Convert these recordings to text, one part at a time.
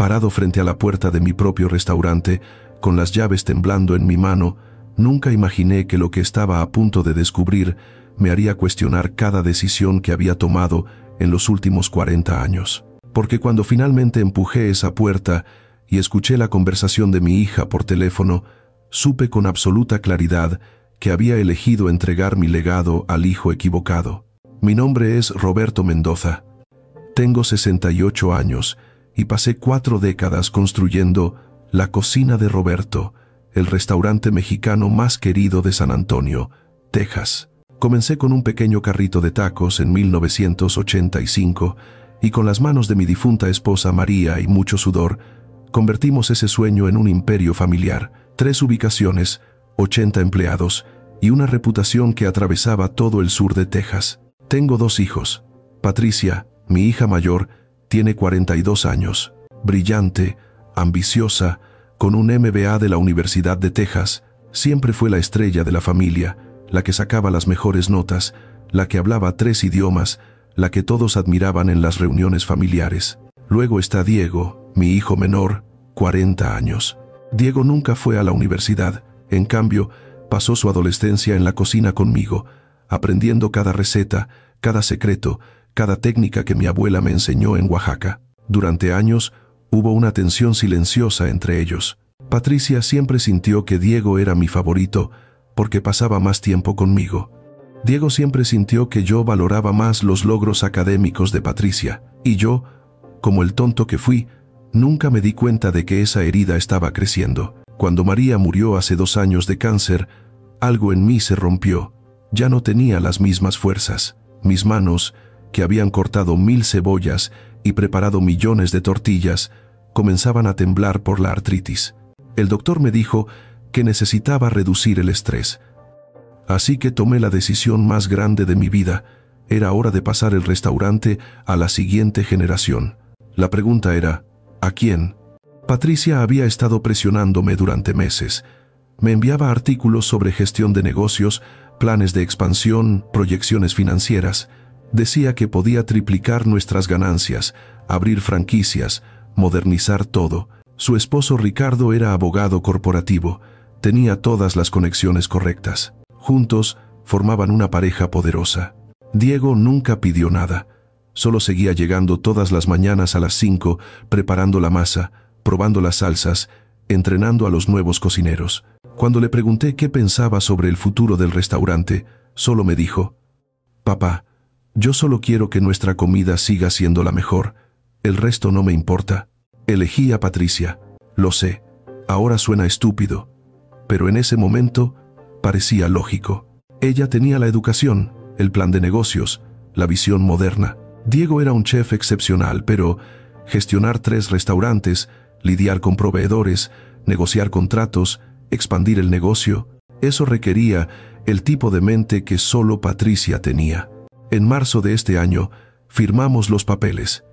Parado frente a la puerta de mi propio restaurante, con las llaves temblando en mi mano, nunca imaginé que lo que estaba a punto de descubrir me haría cuestionar cada decisión que había tomado en los últimos 40 años. Porque cuando finalmente empujé esa puerta y escuché la conversación de mi hija por teléfono, supe con absoluta claridad que había elegido entregar mi legado al hijo equivocado. Mi nombre es Roberto Mendoza. Tengo 68 años y pasé 4 décadas construyendo La Cocina de Roberto, el restaurante mexicano más querido de San Antonio, Texas. Comencé con un pequeño carrito de tacos en 1985 y con las manos de mi difunta esposa María y mucho sudor, convertimos ese sueño en un imperio familiar. 3 ubicaciones, 80 empleados y una reputación que atravesaba todo el sur de Texas. Tengo 2 hijos. Patricia, mi hija mayor, tiene 42 años, brillante, ambiciosa, con un MBA de la Universidad de Texas. Siempre fue la estrella de la familia, la que sacaba las mejores notas, la que hablaba 3 idiomas, la que todos admiraban en las reuniones familiares. Luego está Diego, mi hijo menor, 40 años. Diego nunca fue a la universidad, en cambio, pasó su adolescencia en la cocina conmigo, aprendiendo cada receta, cada secreto, cada técnica que mi abuela me enseñó en Oaxaca. Durante años, hubo una tensión silenciosa entre ellos. Patricia siempre sintió que Diego era mi favorito porque pasaba más tiempo conmigo. Diego siempre sintió que yo valoraba más los logros académicos de Patricia, y yo, como el tonto que fui, nunca me di cuenta de que esa herida estaba creciendo. Cuando María murió hace 2 años de cáncer, algo en mí se rompió. Ya no tenía las mismas fuerzas. Mis manos, que habían cortado 1000 cebollas y preparado millones de tortillas, comenzaban a temblar por la artritis. El doctor me dijo que necesitaba reducir el estrés. Así que tomé la decisión más grande de mi vida. Era hora de pasar el restaurante a la siguiente generación. La pregunta era, ¿a quién? Patricia había estado presionándome durante meses. Me enviaba artículos sobre gestión de negocios, planes de expansión, proyecciones financieras. Decía que podía triplicar nuestras ganancias, abrir franquicias, modernizar todo. Su esposo Ricardo era abogado corporativo, tenía todas las conexiones correctas. Juntos formaban una pareja poderosa. Diego nunca pidió nada, solo seguía llegando todas las mañanas a las 5, preparando la masa, probando las salsas, entrenando a los nuevos cocineros. Cuando le pregunté qué pensaba sobre el futuro del restaurante, solo me dijo, «Papá, yo solo quiero que nuestra comida siga siendo la mejor. El resto no me importa». Elegí a Patricia. Lo sé, ahora suena estúpido, pero en ese momento parecía lógico. Ella tenía la educación, el plan de negocios, la visión moderna. Diego era un chef excepcional, pero gestionar 3 restaurantes, lidiar con proveedores, negociar contratos, expandir el negocio, eso requería el tipo de mente que solo Patricia tenía. En marzo de este año, firmamos los papeles.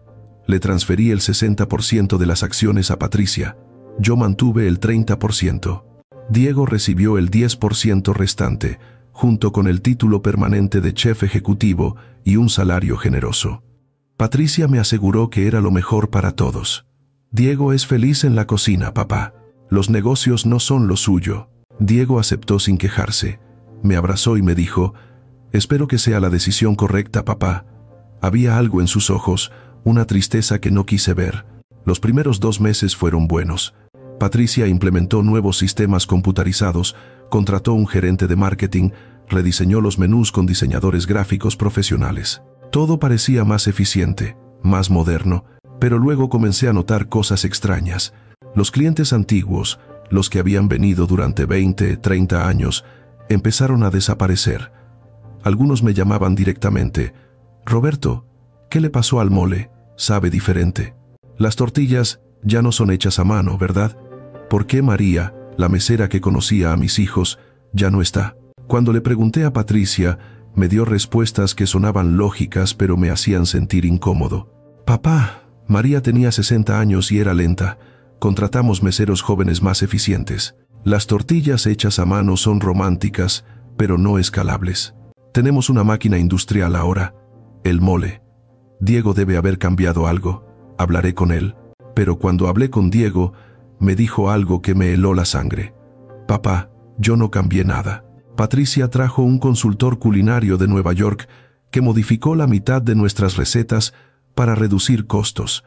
Le transferí el 60% de las acciones a Patricia. Yo mantuve el 30%. Diego recibió el 10% restante, junto con el título permanente de chef ejecutivo y un salario generoso. Patricia me aseguró que era lo mejor para todos. Diego es feliz en la cocina, papá. Los negocios no son lo suyo. Diego aceptó sin quejarse. Me abrazó y me dijo, «Espero que sea la decisión correcta, papá». Había algo en sus ojos, una tristeza que no quise ver. Los primeros 2 meses fueron buenos. Patricia implementó nuevos sistemas computarizados, contrató un gerente de marketing, rediseñó los menús con diseñadores gráficos profesionales. Todo parecía más eficiente, más moderno, pero luego comencé a notar cosas extrañas. Los clientes antiguos, los que habían venido durante 20, 30 años, empezaron a desaparecer. Algunos me llamaban directamente, «Roberto, ¿qué le pasó al mole? Sabe diferente. Las tortillas ya no son hechas a mano, ¿verdad? ¿Por qué María, la mesera que conocía a mis hijos, ya no está?» Cuando le pregunté a Patricia, me dio respuestas que sonaban lógicas pero me hacían sentir incómodo. «Papá, María tenía 60 años y era lenta. Contratamos meseros jóvenes más eficientes. Las tortillas hechas a mano son románticas, pero no escalables. Tenemos una máquina industrial ahora, el mole. Diego debe haber cambiado algo. Hablaré con él». Pero cuando hablé con Diego, me dijo algo que me heló la sangre. Papá, yo no cambié nada. Patricia trajo un consultor culinario de Nueva York que modificó la mitad de nuestras recetas para reducir costos.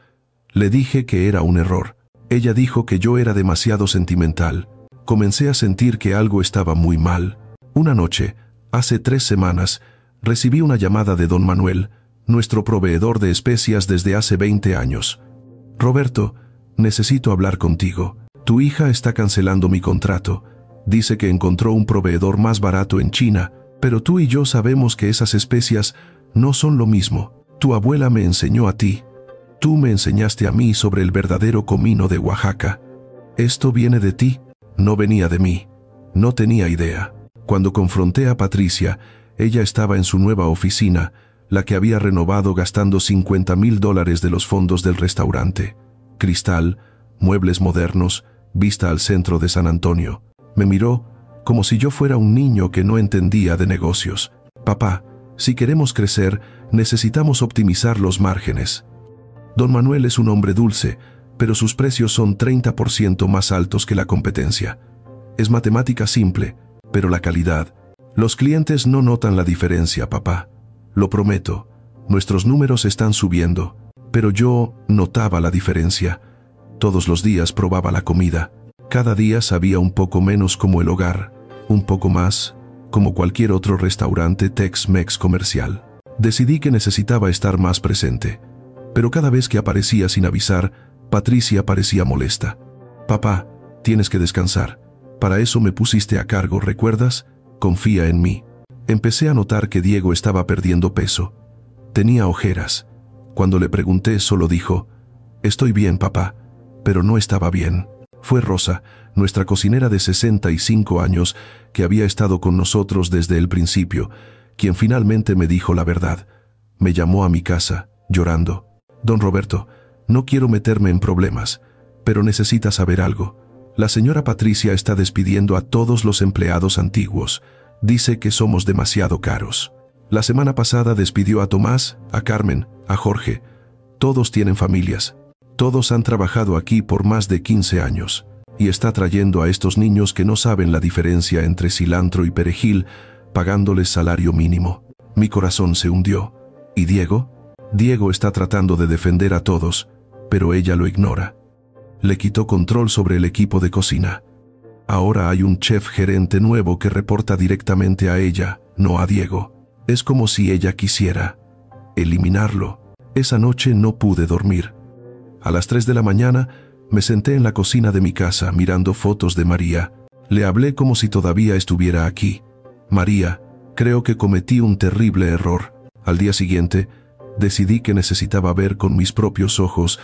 Le dije que era un error. Ella dijo que yo era demasiado sentimental. Comencé a sentir que algo estaba muy mal. Una noche, hace 3 semanas, recibí una llamada de don Manuel, nuestro proveedor de especias desde hace 20 años. Roberto, necesito hablar contigo. Tu hija está cancelando mi contrato. Dice que encontró un proveedor más barato en China, pero tú y yo sabemos que esas especias no son lo mismo. Tu abuela me enseñó a ti. Tú me enseñaste a mí sobre el verdadero comino de Oaxaca. ¿Esto viene de ti? No venía de mí. No tenía idea. Cuando confronté a Patricia, ella estaba en su nueva oficina, la que había renovado gastando $50,000 de los fondos del restaurante. Cristal, muebles modernos, vista al centro de San Antonio. Me miró como si yo fuera un niño que no entendía de negocios. Papá, si queremos crecer, necesitamos optimizar los márgenes. Don Manuel es un hombre dulce, pero sus precios son 30% más altos que la competencia. Es matemática simple, pero la calidad. Los clientes no notan la diferencia, papá. Lo prometo, nuestros números están subiendo, pero yo notaba la diferencia. Todos los días probaba la comida. Cada día sabía un poco menos como el hogar, un poco más como cualquier otro restaurante Tex-Mex comercial. Decidí que necesitaba estar más presente, pero cada vez que aparecía sin avisar, Patricia parecía molesta. Papá, tienes que descansar. Para eso me pusiste a cargo, ¿recuerdas? Confía en mí. Empecé a notar que Diego estaba perdiendo peso. Tenía ojeras. Cuando le pregunté, solo dijo, «Estoy bien, papá», pero no estaba bien. Fue Rosa, nuestra cocinera de 65 años, que había estado con nosotros desde el principio, quien finalmente me dijo la verdad. Me llamó a mi casa, llorando. «Don Roberto, no quiero meterme en problemas, pero necesita saber algo. La señora Patricia está despidiendo a todos los empleados antiguos. Dice que somos demasiado caros. La semana pasada despidió a Tomás, a Carmen, a Jorge. Todos tienen familias. Todos han trabajado aquí por más de 15 años. Y está trayendo a estos niños que no saben la diferencia entre cilantro y perejil, pagándoles salario mínimo. Mi corazón se hundió. ¿Y Diego? Diego está tratando de defender a todos, pero ella lo ignora. Le quitó control sobre el equipo de cocina. Ahora hay un chef gerente nuevo que reporta directamente a ella, no a Diego. Es como si ella quisiera eliminarlo. Esa noche no pude dormir. A las 3 de la mañana me senté en la cocina de mi casa mirando fotos de María. Le hablé como si todavía estuviera aquí. María, creo que cometí un terrible error. Al día siguiente, decidí que necesitaba ver con mis propios ojos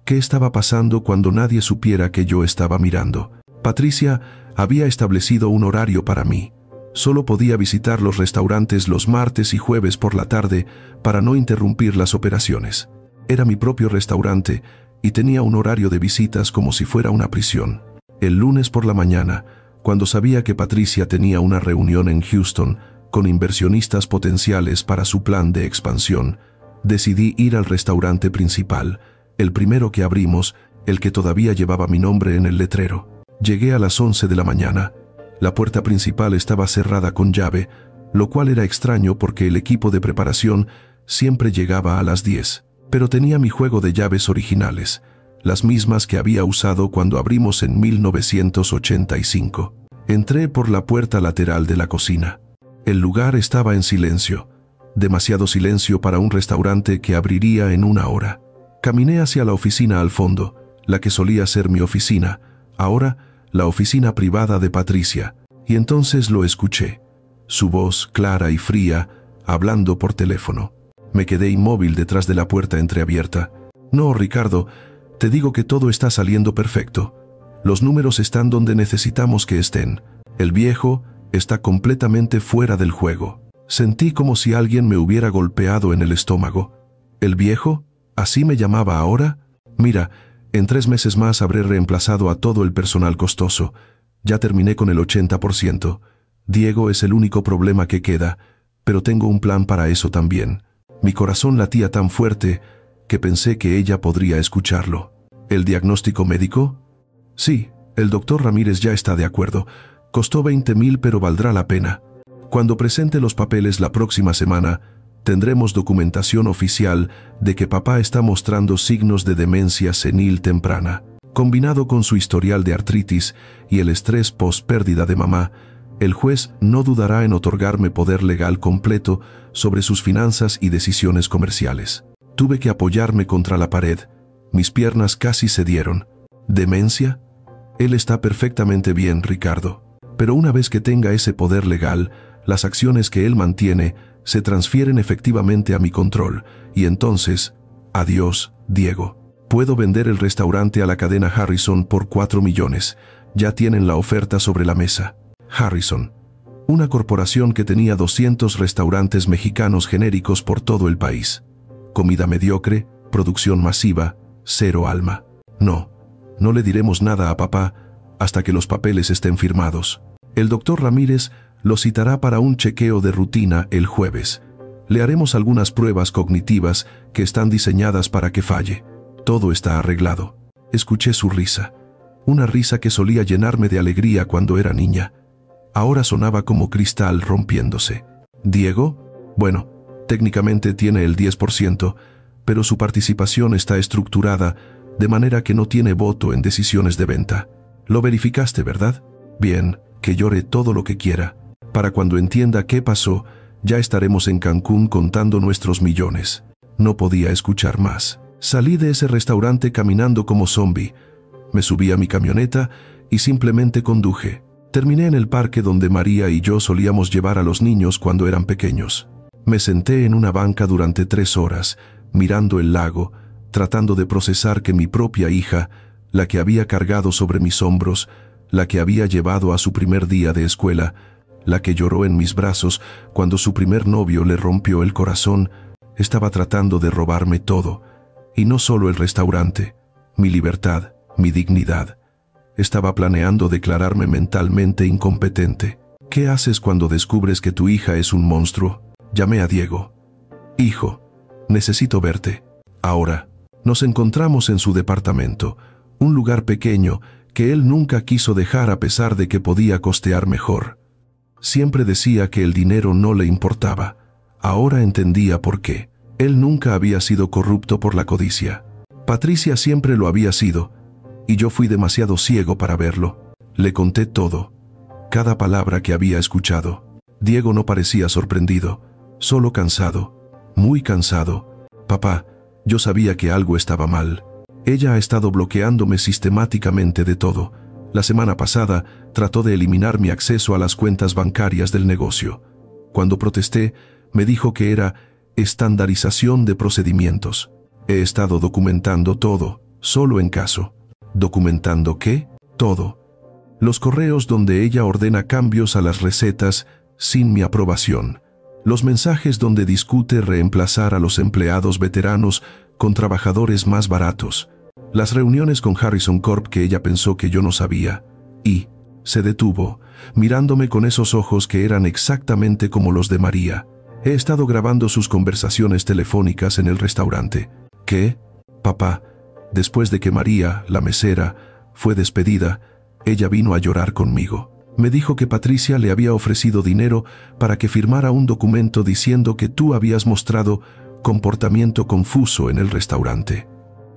qué estaba pasando cuando nadie supiera que yo estaba mirando. Patricia había establecido un horario para mí. Solo podía visitar los restaurantes los martes y jueves por la tarde para no interrumpir las operaciones. Era mi propio restaurante y tenía un horario de visitas como si fuera una prisión. El lunes por la mañana, cuando sabía que Patricia tenía una reunión en Houston con inversionistas potenciales para su plan de expansión, decidí ir al restaurante principal, el primero que abrimos, el que todavía llevaba mi nombre en el letrero. Llegué a las 11 de la mañana. La puerta principal estaba cerrada con llave, lo cual era extraño porque el equipo de preparación siempre llegaba a las 10. Pero tenía mi juego de llaves originales, las mismas que había usado cuando abrimos en 1985. Entré por la puerta lateral de la cocina. El lugar estaba en silencio, demasiado silencio para un restaurante que abriría en 1 hora. Caminé hacia la oficina al fondo, la que solía ser mi oficina, ahora la oficina privada de Patricia, y entonces lo escuché. Su voz clara y fría, hablando por teléfono. Me quedé inmóvil detrás de la puerta entreabierta. «No, Ricardo, te digo que todo está saliendo perfecto. Los números están donde necesitamos que estén. El viejo está completamente fuera del juego». Sentí como si alguien me hubiera golpeado en el estómago. ¿El viejo? ¿Así me llamaba ahora? Mira, en 3 meses más habré reemplazado a todo el personal costoso. Ya terminé con el 80%. Diego es el único problema que queda, pero tengo un plan para eso también. Mi corazón latía tan fuerte que pensé que ella podría escucharlo. ¿El diagnóstico médico? Sí, el doctor Ramírez ya está de acuerdo. Costó 20.000, pero valdrá la pena. Cuando presente los papeles la próxima semana, tendremos documentación oficial de que papá está mostrando signos de demencia senil temprana. Combinado con su historial de artritis y el estrés post-pérdida de mamá, el juez no dudará en otorgarme poder legal completo sobre sus finanzas y decisiones comerciales. Tuve que apoyarme contra la pared. Mis piernas casi cedieron. ¿Demencia? Él está perfectamente bien, Ricardo. Pero una vez que tenga ese poder legal, las acciones que él mantiene se transfieren efectivamente a mi control, y entonces, adiós, Diego. Puedo vender el restaurante a la cadena Harrison por 4 millones. Ya tienen la oferta sobre la mesa. Harrison, una corporación que tenía 200 restaurantes mexicanos genéricos por todo el país. Comida mediocre, producción masiva, cero alma. No le diremos nada a papá hasta que los papeles estén firmados. El doctor Ramírez lo citará para un chequeo de rutina el jueves. Le haremos algunas pruebas cognitivas que están diseñadas para que falle. Todo está arreglado. Escuché su risa. Una risa que solía llenarme de alegría cuando era niña. Ahora sonaba como cristal rompiéndose. ¿Diego? Bueno, técnicamente tiene el 10%, pero su participación está estructurada de manera que no tiene voto en decisiones de venta. Lo verificaste, ¿verdad? Bien, que llore todo lo que quiera. Para cuando entienda qué pasó, ya estaremos en Cancún contando nuestros millones. No podía escuchar más. Salí de ese restaurante caminando como zombie. Me subí a mi camioneta y simplemente conduje. Terminé en el parque donde María y yo solíamos llevar a los niños cuando eran pequeños. Me senté en una banca durante 3 horas, mirando el lago, tratando de procesar que mi propia hija, la que había cargado sobre mis hombros, la que había llevado a su primer día de escuela, la que lloró en mis brazos cuando su primer novio le rompió el corazón, estaba tratando de robarme todo, y no solo el restaurante, mi libertad, mi dignidad. Estaba planeando declararme mentalmente incompetente. ¿Qué haces cuando descubres que tu hija es un monstruo? Llamé a Diego. Hijo, necesito verte. Ahora. Nos encontramos en su departamento, un lugar pequeño que él nunca quiso dejar a pesar de que podía costear mejor. Siempre decía que el dinero no le importaba. Ahora entendía por qué. Él nunca había sido corrupto por la codicia. Patricia siempre lo había sido, y yo fui demasiado ciego para verlo. Le conté todo, cada palabra que había escuchado. Diego no parecía sorprendido, solo cansado, muy cansado. Papá, yo sabía que algo estaba mal. Ella ha estado bloqueándome sistemáticamente de todo. La semana pasada trató de eliminar mi acceso a las cuentas bancarias del negocio. Cuando protesté, me dijo que era estandarización de procedimientos. He estado documentando todo, solo en caso. ¿Documentando qué? Todo. Los correos donde ella ordena cambios a las recetas sin mi aprobación. Los mensajes donde discute reemplazar a los empleados veteranos con trabajadores más baratos. Las reuniones con Harrison Corp que ella pensó que yo no sabía. Y se detuvo, mirándome con esos ojos que eran exactamente como los de María. He estado grabando sus conversaciones telefónicas en el restaurante. ¿Qué? Papá, después de que María, la mesera, fue despedida, ella vino a llorar conmigo. Me dijo que Patricia le había ofrecido dinero para que firmara un documento diciendo que tú habías mostrado comportamiento confuso en el restaurante.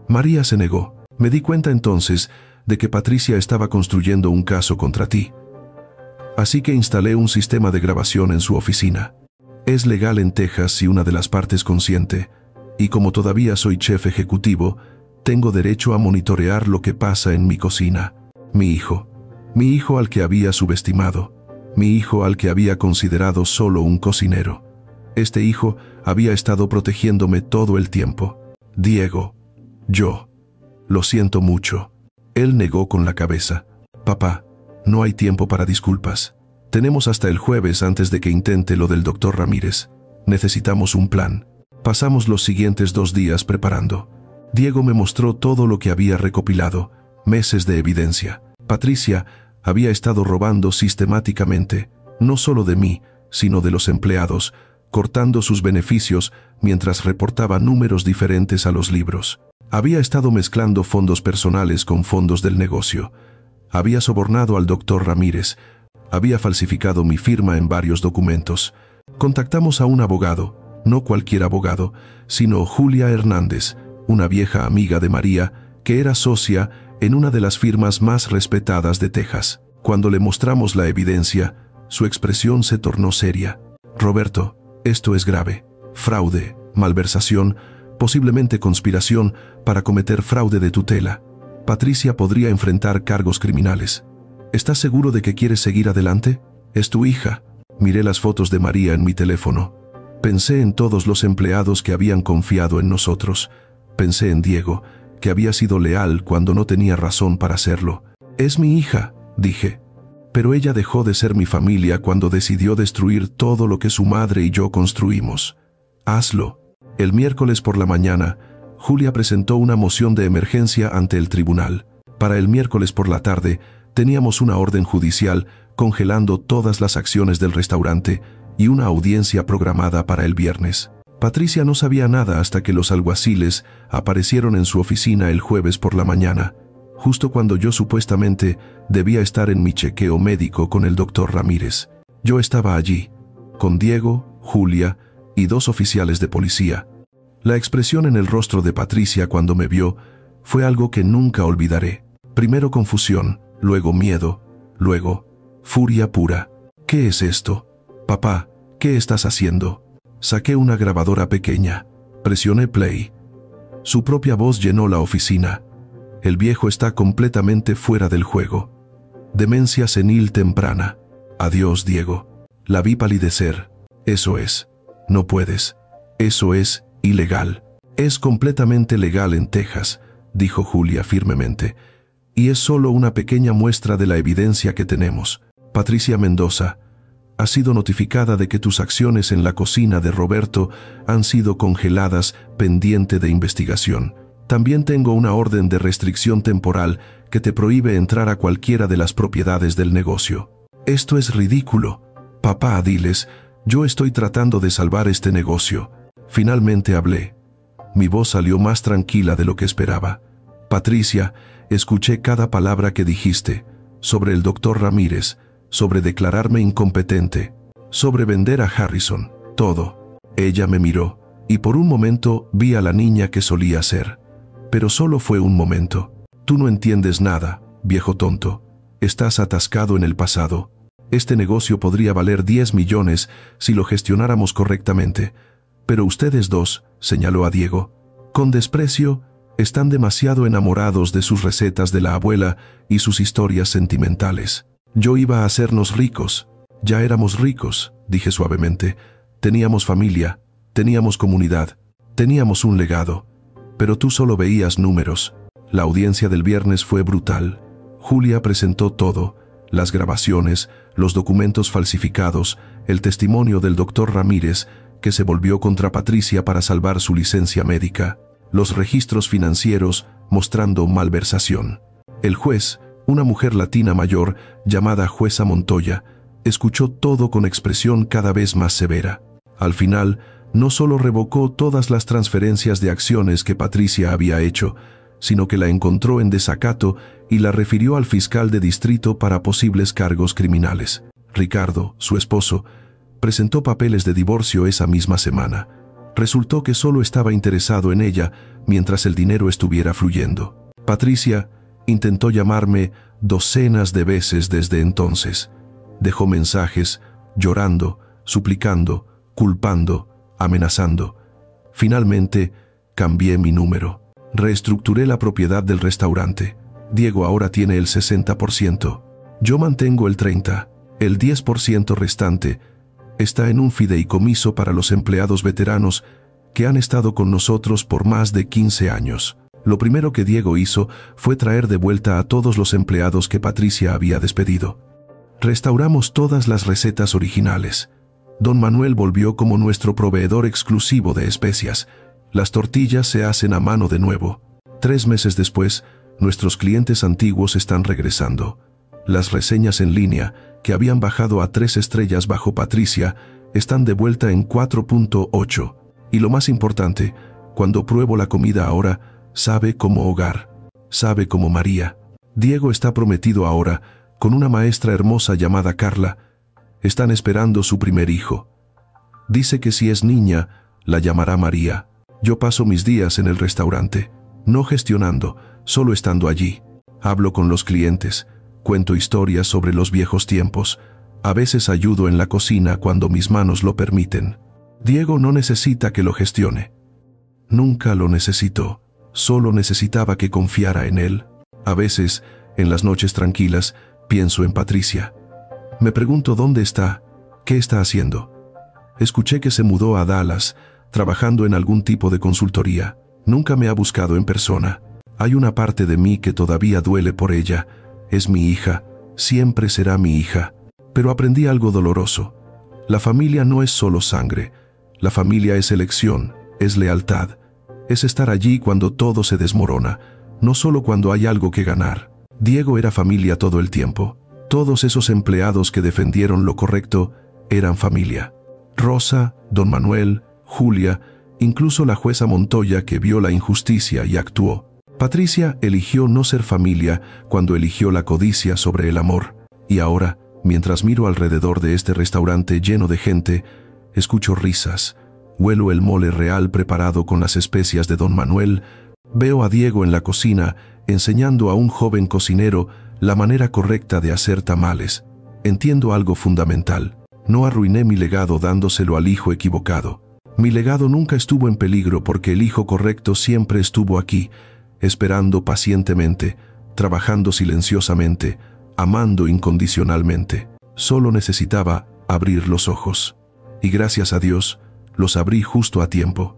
María se negó. Me di cuenta entonces de que Patricia estaba construyendo un caso contra ti. Así que instalé un sistema de grabación en su oficina. Es legal en Texas si una de las partes consiente, y como todavía soy chef ejecutivo, tengo derecho a monitorear lo que pasa en mi cocina. Mi hijo al que había subestimado, mi hijo al que había considerado solo un cocinero. Este hijo había estado protegiéndome todo el tiempo. Diego, yo, lo siento mucho. Él negó con la cabeza. Papá, no hay tiempo para disculpas. Tenemos hasta el jueves antes de que intente lo del doctor Ramírez. Necesitamos un plan. Pasamos los siguientes 2 días preparando. Diego me mostró todo lo que había recopilado, meses de evidencia. Patricia había estado robando sistemáticamente, no solo de mí, sino de los empleados, cortando sus beneficios mientras reportaba números diferentes a los libros. Había estado mezclando fondos personales con fondos del negocio. Había sobornado al doctor Ramírez. Había falsificado mi firma en varios documentos. Contactamos a un abogado, no cualquier abogado, sino Julia Hernández, una vieja amiga de María, que era socia en una de las firmas más respetadas de Texas. Cuando le mostramos la evidencia, su expresión se tornó seria. Roberto, esto es grave. Fraude, malversación, posiblemente conspiración para cometer fraude de tutela. Patricia podría enfrentar cargos criminales. ¿Estás seguro de que quieres seguir adelante? Es tu hija. Miré las fotos de María en mi teléfono. Pensé en todos los empleados que habían confiado en nosotros. Pensé en Diego, que había sido leal cuando no tenía razón para hacerlo. Es mi hija, dije. Pero ella dejó de ser mi familia cuando decidió destruir todo lo que su madre y yo construimos. Hazlo. El miércoles por la mañana, Julia presentó una moción de emergencia ante el tribunal. Para el miércoles por la tarde, teníamos una orden judicial congelando todas las acciones del restaurante y una audiencia programada para el viernes. Patricia no sabía nada hasta que los alguaciles aparecieron en su oficina el jueves por la mañana, justo cuando yo supuestamente debía estar en mi chequeo médico con el doctor Ramírez. Yo estaba allí, con Diego, Julia y 2 oficiales de policía. La expresión en el rostro de Patricia cuando me vio fue algo que nunca olvidaré. Primero confusión, luego miedo, luego furia pura. ¿Qué es esto? Papá, ¿qué estás haciendo? Saqué una grabadora pequeña. Presioné play. Su propia voz llenó la oficina. El viejo está completamente fuera del juego. Demencia senil temprana. Adiós, Diego. La vi palidecer. Eso es. No puedes. Eso es ilegal. Es completamente legal en Texas, dijo Julia firmemente. Y es solo una pequeña muestra de la evidencia que tenemos. Patricia Mendoza, has sido notificada de que tus acciones en la cocina de Roberto han sido congeladas pendiente de investigación. También tengo una orden de restricción temporal que te prohíbe entrar a cualquiera de las propiedades del negocio. Esto es ridículo. Papá, diles, yo estoy tratando de salvar este negocio. Finalmente hablé. Mi voz salió más tranquila de lo que esperaba. Patricia, escuché cada palabra que dijiste, sobre el doctor Ramírez, sobre declararme incompetente, sobre vender a Harrison, todo. Ella me miró, y por un momento vi a la niña que solía ser. Pero solo fue un momento. Tú no entiendes nada, viejo tonto. Estás atascado en el pasado. Este negocio podría valer 10 millones si lo gestionáramos correctamente. Pero ustedes dos, señaló a Diego, con desprecio, están demasiado enamorados de sus recetas de la abuela y sus historias sentimentales. Yo iba a hacernos ricos. Ya éramos ricos, dije suavemente. Teníamos familia, teníamos comunidad, teníamos un legado. Pero tú solo veías números. La audiencia del viernes fue brutal. Julia presentó todo, las grabaciones, los documentos falsificados, el testimonio del doctor Ramírez, que se volvió contra Patricia para salvar su licencia médica, los registros financieros mostrando malversación. El juez, una mujer latina mayor llamada jueza Montoya, escuchó todo con expresión cada vez más severa. Al final, no solo revocó todas las transferencias de acciones que Patricia había hecho, sino que la encontró en desacato y la refirió al fiscal de distrito para posibles cargos criminales. Ricardo, su esposo, presentó papeles de divorcio esa misma semana. Resultó que solo estaba interesado en ella mientras el dinero estuviera fluyendo. Patricia intentó llamarme docenas de veces desde entonces. Dejó mensajes, llorando, suplicando, culpando, amenazando. Finalmente, cambié mi número. Reestructuré la propiedad del restaurante. Diego ahora tiene el 60%. Yo mantengo el 30%. El 10% restante está en un fideicomiso para los empleados veteranos que han estado con nosotros por más de 15 años. Lo primero que Diego hizo fue traer de vuelta a todos los empleados que Patricia había despedido. Restauramos todas las recetas originales. Don Manuel volvió como nuestro proveedor exclusivo de especias. Las tortillas se hacen a mano de nuevo. 3 meses después, nuestros clientes antiguos están regresando. Las reseñas en línea, que habían bajado a 3 estrellas bajo Patricia, están de vuelta en 4.8. Y lo más importante, cuando pruebo la comida ahora, sabe como hogar, sabe como María. Diego está prometido ahora con una maestra hermosa llamada Carla. Están esperando su primer hijo. Dice que si es niña, la llamará María. Yo paso mis días en el restaurante, no gestionando, solo estando allí. Hablo con los clientes, cuento historias sobre los viejos tiempos. A veces ayudo en la cocina cuando mis manos lo permiten. Diego no necesita que lo gestione. Nunca lo necesitó, solo necesitaba que confiara en él. A veces, en las noches tranquilas, pienso en Patricia. Me pregunto dónde está, qué está haciendo. Escuché que se mudó a Dallas, trabajando en algún tipo de consultoría. Nunca me ha buscado en persona. Hay una parte de mí que todavía duele por ella. Es mi hija, siempre será mi hija. Pero aprendí algo doloroso. La familia no es solo sangre. La familia es elección, es lealtad. Es estar allí cuando todo se desmorona, no solo cuando hay algo que ganar. Diego era familia todo el tiempo. Todos esos empleados que defendieron lo correcto eran familia. Rosa, don Manuel, Julia, incluso la jueza Montoya que vio la injusticia y actuó. Patricia eligió no ser familia cuando eligió la codicia sobre el amor. Y ahora, mientras miro alrededor de este restaurante lleno de gente, escucho risas, huelo el mole real preparado con las especias de don Manuel, veo a Diego en la cocina enseñando a un joven cocinero la manera correcta de hacer tamales. Entiendo algo fundamental. No arruiné mi legado dándoselo al hijo equivocado. Mi legado nunca estuvo en peligro porque el hijo correcto siempre estuvo aquí, esperando pacientemente, trabajando silenciosamente, amando incondicionalmente. Solo necesitaba abrir los ojos. Y gracias a Dios, los abrí justo a tiempo.